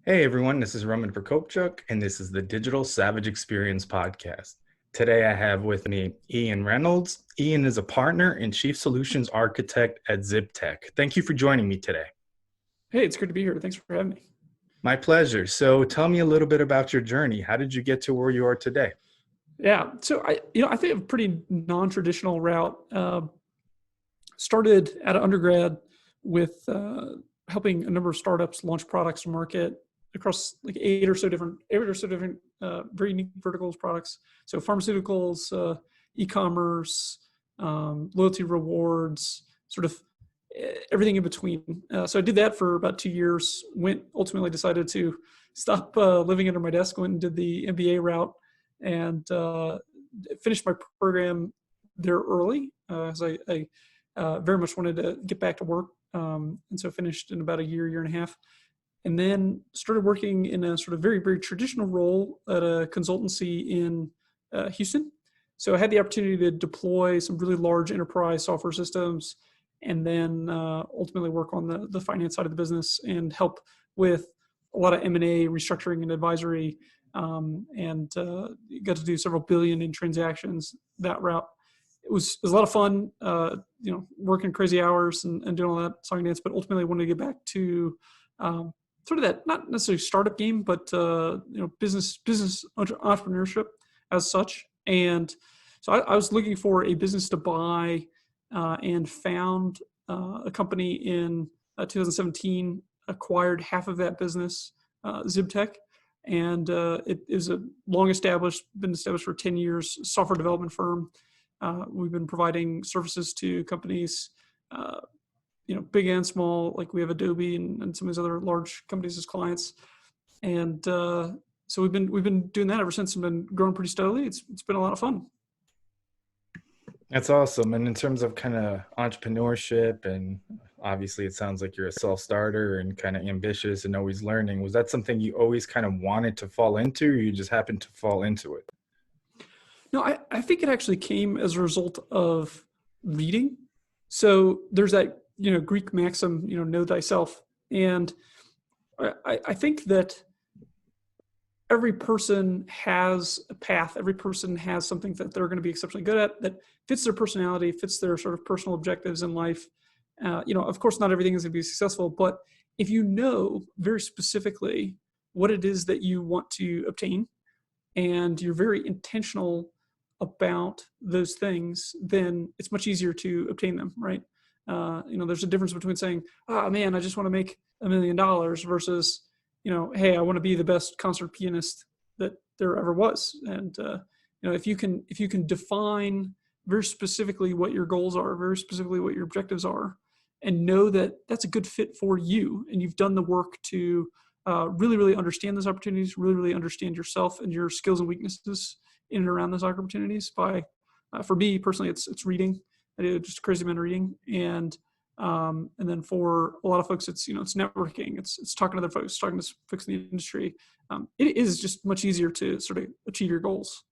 Hey everyone, this is Roman Prokopchuk, and this is the Digital Savage Experience podcast. Today I have with me Ian Reynolds. Ian is a partner and chief solutions architect at Zibtek. Thank you for joining me today. Hey, it's good to be here. Thanks for having me. My pleasure. So tell me a little bit about your journey. How did you get to where you are today? Yeah, so I think a pretty non-traditional route. Started at undergrad with helping a number of startups launch products to market across like eight or so different very unique verticals products. So pharmaceuticals, e-commerce, loyalty rewards, sort of everything in between. So I did that for about 2 years. Ultimately decided to stop living under my desk. Went and did the MBA route and finished my program there early, as I very much wanted to get back to work. And so finished in about a year and a half, and then started working in a sort of very, very traditional role at a consultancy in Houston. So I had the opportunity to deploy some really large enterprise software systems, and then ultimately work on the finance side of the business and help with a lot of M&A, restructuring, and advisory, and got to do several billion in transactions that route. It was a lot of fun, working crazy hours and doing all that song and dance. But ultimately, I wanted to get back to sort of that, not necessarily startup game, but business entrepreneurship as such. And so I was looking for a business to buy, and found a company in 2017. Acquired half of that business, Zibtek, and it is a been established for 10 years software development firm. We've been providing services to companies, big and small. Like we have Adobe and some of these other large companies as clients, and so we've been doing that ever since and been growing pretty steadily. It's been a lot of fun. That's awesome. And in terms of kind of entrepreneurship, and obviously it sounds like you're a self-starter and kind of ambitious and always learning. Was that something you always kind of wanted to fall into, or you just happened to fall into it? No, I think it actually came as a result of reading. So there's that, Greek maxim, know thyself. And I think that every person has a path. Every person has something that they're going to be exceptionally good at that fits their personality, fits their sort of personal objectives in life. Of course, not everything is going to be successful, but if you know very specifically what it is that you want to obtain, and you're very intentional about those things, then it's much easier to obtain them, right? There's a difference between saying, "Oh man, I just want to make $1 million," versus, "Hey, I want to be the best concert pianist that there ever was." And if you can define very specifically what your goals are, very specifically what your objectives are, and know that that's a good fit for you, and you've done the work to really, really understand those opportunities, really, really understand yourself and your skills and weaknesses in and around those opportunities. For me personally, it's reading. I do just a crazy amount of reading, and then for a lot of folks, it's it's networking, it's talking to other folks, talking to folks in the industry. It is just much easier to sort of achieve your goals.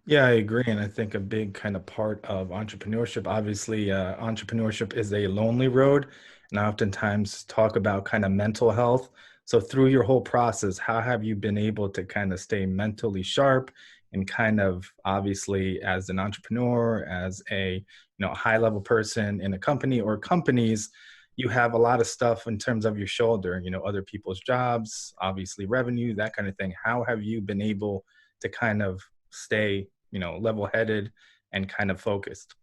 Yeah, I agree. And I think a big kind of part of entrepreneurship, obviously, entrepreneurship is a lonely road. And I oftentimes talk about kind of mental health. So through your whole process, how have you been able to kind of stay mentally sharp and kind of obviously as an entrepreneur, as a high level person in a company or companies, you have a lot of stuff in terms of your shoulder, other people's jobs, obviously revenue, that kind of thing. How have you been able to kind of stay level-headed and kind of focused?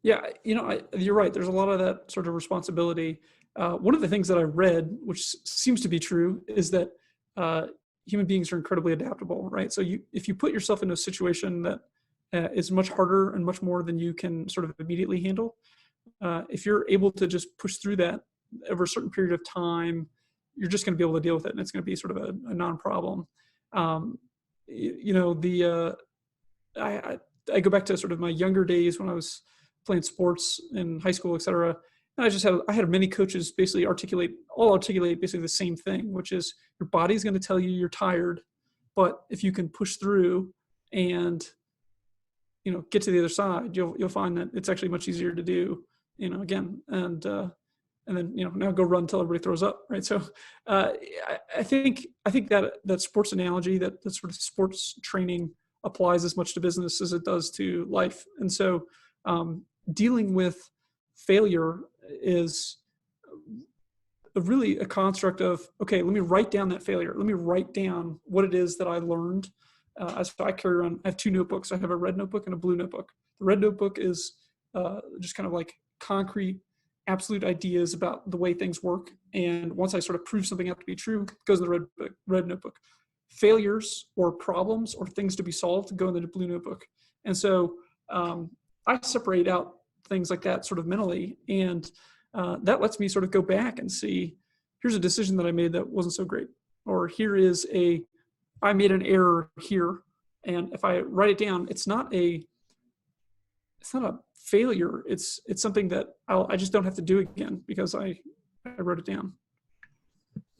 Yeah, you're right. There's a lot of that sort of responsibility. One of the things that I read, which seems to be true, is that human beings are incredibly adaptable, right? So if you put yourself in a situation that is much harder and much more than you can sort of immediately handle, if you're able to just push through that over a certain period of time, you're just going to be able to deal with it, and it's going to be sort of a non-problem. Um, I go back to sort of my younger days when I was playing sports in high school, et cetera. And I had many coaches basically articulate basically the same thing, which is your body's going to tell you you're tired, but if you can push through and get to the other side, you'll find that it's actually much easier to do again. And and then now go run until everybody throws up, right? So I think that sports analogy, that sort of sports training applies as much to business as it does to life. And so dealing with failure is really a construct of, okay, let me write down that failure. Let me write down what it is that I learned. As I carry around, I have two notebooks. I have a red notebook and a blue notebook. The red notebook is just kind of like concrete, absolute ideas about the way things work. And once I sort of prove something out to be true, it goes in the red notebook. Failures or problems or things to be solved go in the blue notebook. And so I separate out things like that sort of mentally, and that lets me sort of go back and see, here's a decision that I made that wasn't so great, or I made an error here. And if I write it down, it's not a failure. It's something that I just don't have to do again because I wrote it down.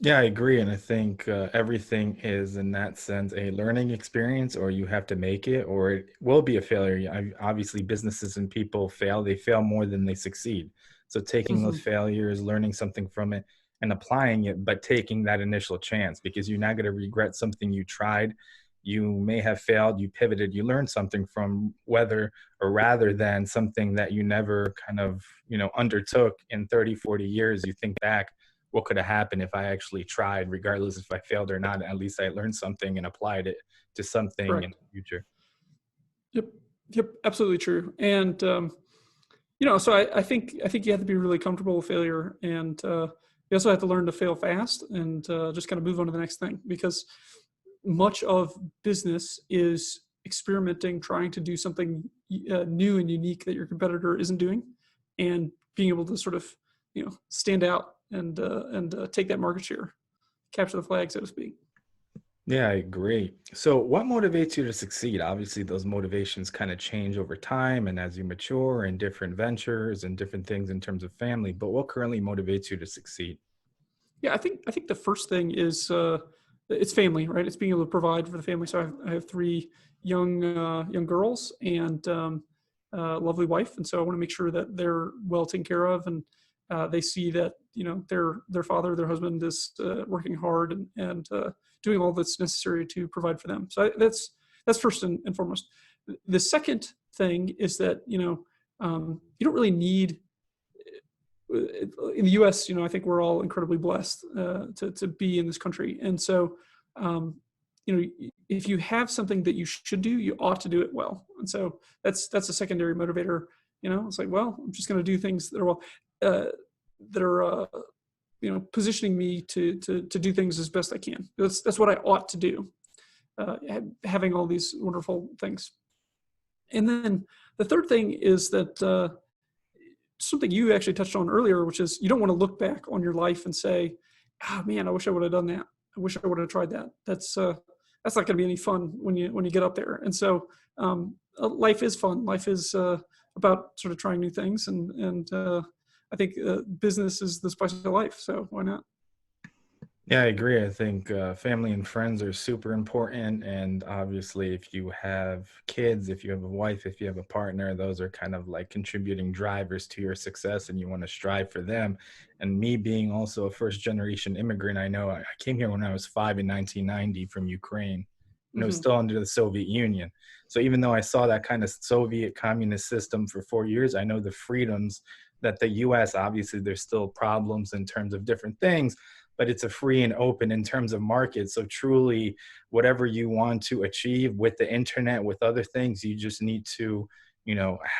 Yeah, I agree. And I think everything is, in that sense, a learning experience, or you have to make it, or it will be a failure. Obviously, businesses and people fail. They fail more than they succeed. So taking those Mm-hmm. failures, learning something from it, and applying it, but taking that initial chance, because you're not going to regret something you tried. You may have failed, you pivoted, you learned something from whether, or rather than something that you never kind of, undertook in 30, 40 years. You think back, what could have happened if I actually tried, regardless if I failed or not. At least I learned something and applied it to something in Correct. the future. Yep. Yep. Absolutely true. And so I think you have to be really comfortable with failure, and you also have to learn to fail fast and just kind of move on to the next thing, because much of business is experimenting, trying to do something new and unique that your competitor isn't doing, and being able to sort of stand out and take that market share, capture the flag, so to speak. Yeah, I agree. So, what motivates you to succeed? Obviously, those motivations kind of change over time and as you mature in different ventures and different things in terms of family. But what currently motivates you to succeed? Yeah, I think the first thing is it's family, right? It's being able to provide for the family. So I have three young girls and lovely wife, and so I want to make sure that they're well taken care of, and they see that their father, their husband is working hard and doing all that's necessary to provide for them. So that's first and foremost. The second thing is that you don't really need in the U.S., I think we're all incredibly blessed to be in this country, and so if you have something that you should do, you ought to do it well, and so that's a secondary motivator. It's like, well, I'm just going to do things that are that are positioning me to do things as best I can. That's what I ought to do. Having all these wonderful things, and then the third thing is that. Something you actually touched on earlier, which is you don't want to look back on your life and say, "Ah, man, I wish I would have done that. I wish I would have tried that." That's not going to be any fun when you get up there. And so, life is fun. Life is about sort of trying new things, and I think business is the spice of life. So why not? Yeah, I agree. I think family and friends are super important. And obviously, if you have kids, if you have a wife, if you have a partner, those are kind of like contributing drivers to your success, and you want to strive for them. And me being also a first generation immigrant, I know I came here when I was 5 in 1990 from Ukraine, and it was Mm-hmm. still under the Soviet Union. So even though I saw that kind of Soviet communist system for 4 years, I know the freedoms that the US, obviously, there's still problems in terms of different things, but it's a free and open in terms of market. So truly, whatever you want to achieve with the internet, with other things, you just need to,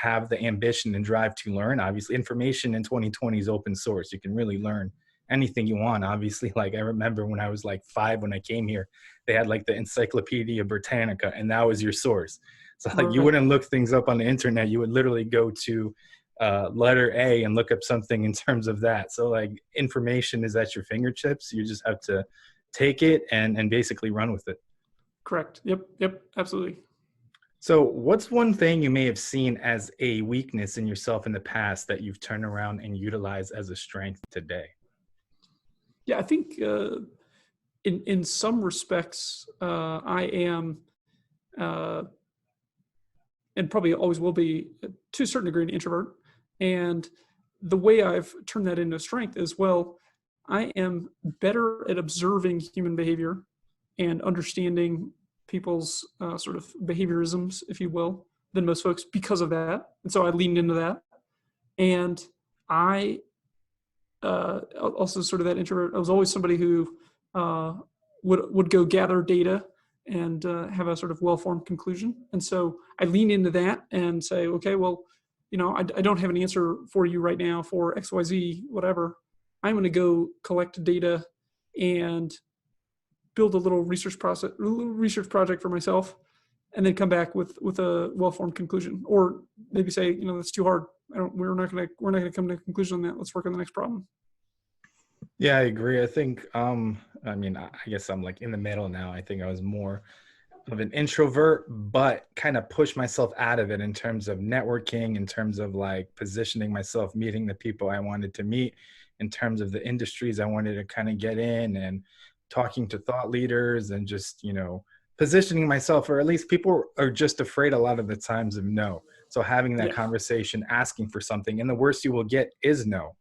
have the ambition and drive to learn. Obviously, information in 2020 is open source. You can really learn anything you want. Obviously, like I remember when I was like 5 when I came here, they had like the Encyclopedia Britannica, and that was your source. So like you Right. wouldn't look things up on the internet. You would literally go to letter A and look up something in terms of that. So like information is at your fingertips. You just have to take it and basically run with it. Correct. Yep. Yep. Absolutely. So what's one thing you may have seen as a weakness in yourself in the past that you've turned around and utilized as a strength today? Yeah, I think in some respects, I am, uh, and probably always will be, to a certain degree, an introvert. And the way I've turned that into strength is, well, I am better at observing human behavior and understanding people's sort of behaviorisms, if you will, than most folks because of that. And so I leaned into that. And I also sort of that introvert. I was always somebody who uh, would go gather data and have a sort of well-formed conclusion. And so I lean into that and say, okay, well, I don't have an answer for you right now for XYZ, whatever. I'm going to go collect data and build a little research project for myself, and then come back with a well-formed conclusion, or maybe say, that's too hard. We're not gonna come to a conclusion on that. Let's work on the next problem. Yeah, I agree. I think, I mean, I guess I'm like in the middle now. I think I was more of an introvert, but kind of pushed myself out of it in terms of networking, in terms of like positioning myself, meeting the people I wanted to meet, in terms of the industries I wanted to kind of get in, and talking to thought leaders, and just, positioning myself, or at least people are just afraid a lot of the times of no. So having that Yeah. conversation, asking for something, and the worst you will get is no.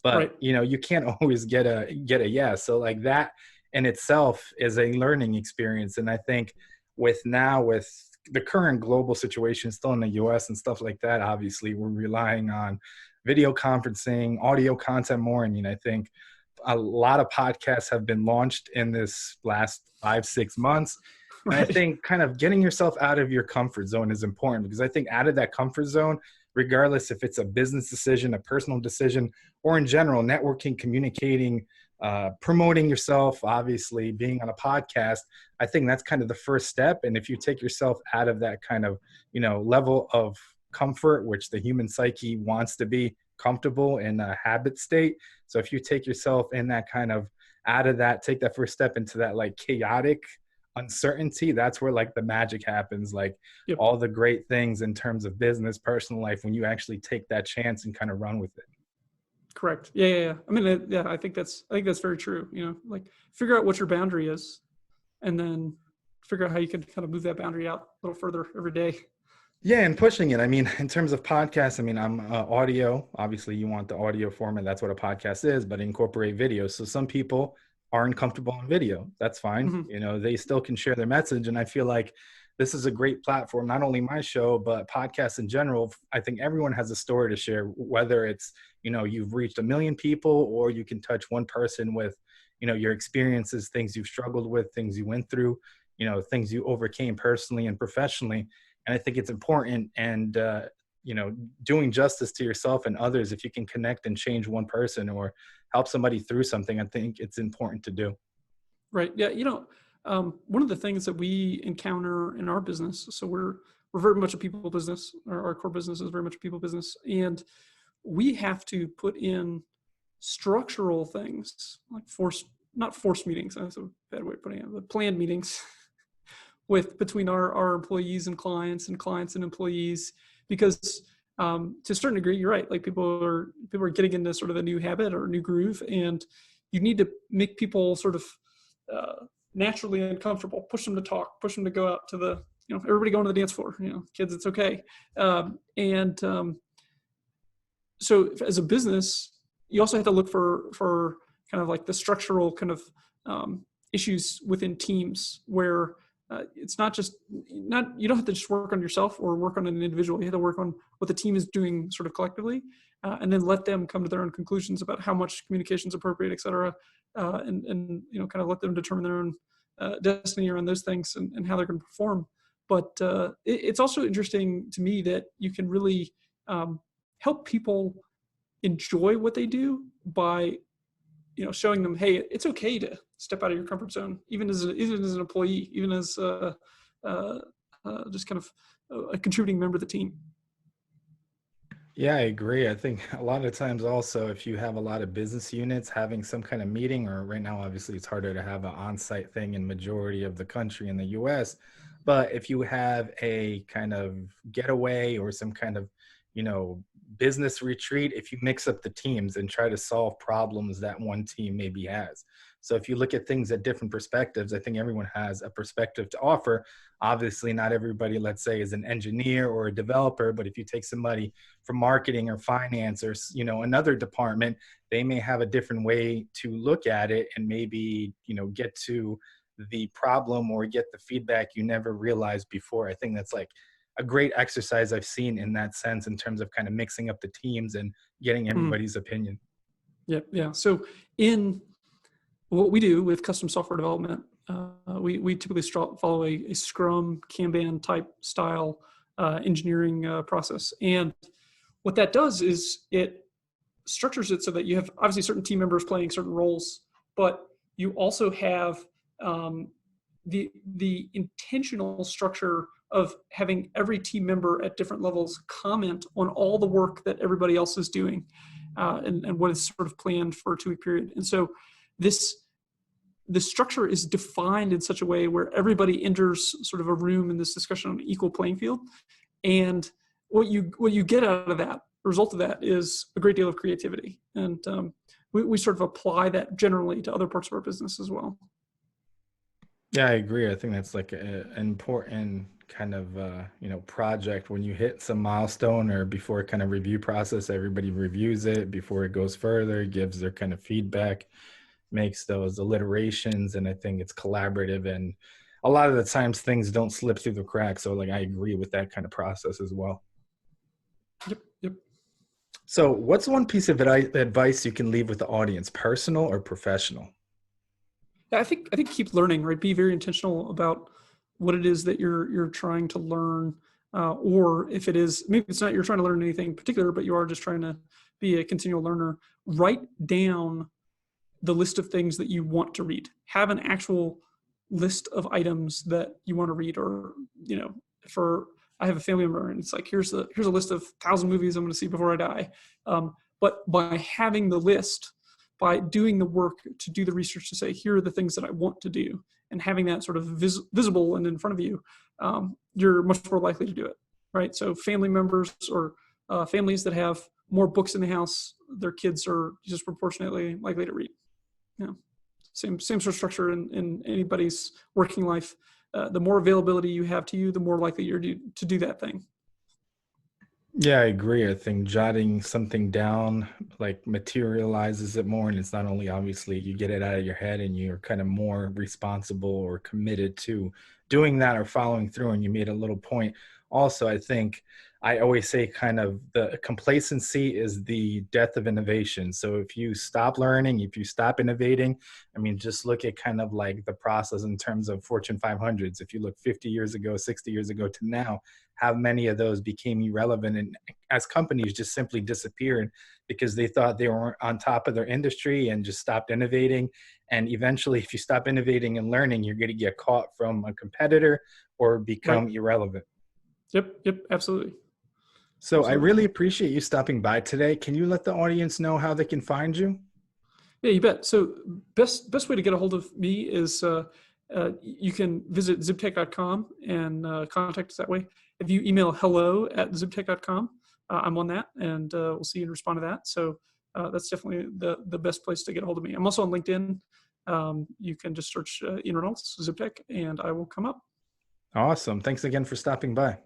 But Right. you can't always get a yes. So like that in itself is a learning experience. And I think with the current global situation still in the US and stuff like that, obviously we're relying on video conferencing, audio content more. I mean, I think a lot of podcasts have been launched in this last 5-6 months. And I Right. think kind of getting yourself out of your comfort zone is important, because I think out of that comfort zone, regardless if it's a business decision, a personal decision, or in general, networking, communicating, promoting yourself, obviously being on a podcast, I think that's kind of the first step. And if you take yourself out of that kind of, level of comfort, which the human psyche wants to be comfortable in a habit state. So if you take yourself in that kind of out of that, take that first step into that like chaotic uncertainty, that's where like the magic happens. Like Yep. all the great things in terms of business, personal life, when you actually take that chance and kind of run with it. Correct. Yeah. Yeah. Yeah. I mean, yeah. I think that's very true. Like figure out what your boundary is, and then figure out how you can kind of move that boundary out a little further every day. Yeah, and pushing it. I mean, in terms of podcasts, I mean, I'm audio. Obviously, you want the audio format. That's what a podcast is, but incorporate video. So some people aren't comfortable in video. That's fine. Mm-hmm. They still can share their message. And I feel like this is a great platform, not only my show, but podcasts in general. I think everyone has a story to share, whether it's, you've reached 1 million people, or you can touch one person with, your experiences, things you've struggled with, things you went through, things you overcame personally and professionally. And I think it's important, and, doing justice to yourself and others. If you can connect and change one person or help somebody through something, I think it's important to do. Right. Yeah. One of the things that we encounter in our business, so we're very much a people business. Our core business is very much a people business, and we have to put in structural things like not forced meetings. That's a bad way of putting it, but planned meetings with between our employees and clients and employees, because to a certain degree, you're right. Like people are getting into sort of a new habit or a new groove, and you need to make people sort of naturally uncomfortable, push them to talk, push them to go out to everybody going to the dance floor, kids, it's okay. And So as a business, you also have to look for kind of like the structural kind of issues within teams where it's not you don't have to just work on yourself or work on an individual. You have to work on what the team is doing sort of collectively, and then let them come to their own conclusions about how much communication is appropriate, et cetera, and kind of let them determine their own destiny around those things and how they're going to perform. But it's also interesting to me that you can really help people enjoy what they do by showing them, hey, it's okay to step out of your comfort zone, even as an employee, even as just kind of a contributing member of the team. Yeah, I agree. I think a lot of times also, if you have a lot of business units having some kind of meeting, or right now, obviously it's harder to have an on-site thing in majority of the country in the US. But if you have a kind of getaway or some kind of, you know, business retreat, if you mix up the teams and try to solve problems that one team maybe has. So if you look at things at different perspectives, I think everyone has a perspective to offer. Obviously, not everybody, let's say, is an engineer or a developer, but if you take somebody from marketing or finance or, another department, they may have a different way to look at it and maybe, get to the problem or get the feedback you never realized before. I think that's like a great exercise I've seen in that sense in terms of kind of mixing up the teams and getting Mm, everybody's opinion. yeah, yeah. So in what we do with custom software development, we typically follow a Scrum, Kanban type style engineering process. And what that does is it structures it so that you have obviously certain team members playing certain roles, but you also have um, the intentional structure of having every team member at different levels comment on all the work that everybody else is doing, and what is sort of planned for a 2-week period. And so this the structure is defined in such a way where everybody enters sort of a room in this discussion on an equal playing field. And what you get out of that, the result of that, is a great deal of creativity. And we sort of apply that generally to other parts of our business as well. Yeah, I agree. I think that's like an important kind of project when you hit some milestone or before kind of review process, everybody reviews it before it goes further, gives their kind of feedback, makes those alliterations, and I think it's collaborative, and a lot of the times things don't slip through the cracks. So like I agree with that kind of process as well. Yep, yep. So what's one piece of advice you can leave with the audience, personal or professional? Yeah, I think keep learning, right? Be very intentional about what it is that you're trying to learn, or if it is, maybe it's not you're trying to learn anything particular, but you are just trying to be a continual learner. Write down the list of things that you want to read. Have an actual list of items that you want to read, or for I have a family member, and it's like here's a list of 1,000 movies I'm going to see before I die. But by having the list, by doing the work to do the research to say here are the things that I want to do, and having that sort of visible and in front of you, you're much more likely to do it, right? So family members or families that have more books in the house, their kids are disproportionately likely to read. Yeah, same sort of structure in anybody's working life. The more availability you have to you, the more likely you're to do that thing. Yeah, I agree. I think jotting something down like materializes it more. And it's not only obviously you get it out of your head and you're kind of more responsible or committed to doing that or following through. And you made a little point. Also, I think I always say kind of the complacency is the death of innovation. So if you stop learning, if you stop innovating, I mean, just look at kind of like the process in terms of Fortune 500s. If you look 50 years ago, 60 years ago to now, how many of those became irrelevant and as companies just simply disappeared because they thought they were on top of their industry and just stopped innovating. And eventually, if you stop innovating and learning, you're going to get caught from a competitor or Right. become irrelevant. Yep. Yep. Absolutely. So I Absolutely. really appreciate you stopping by today. Can you let the audience know how they can find you? Yeah, you bet. So best way to get a hold of me is you can visit zibtek.com and contact us that way. If you email hello@zibtek.com, I'm on that, and we'll see and respond to that. So that's definitely the best place to get a hold of me. I'm also on LinkedIn. You can just search Ian Reynolds, Zibtek, and I will come up. Awesome. Thanks again for stopping by.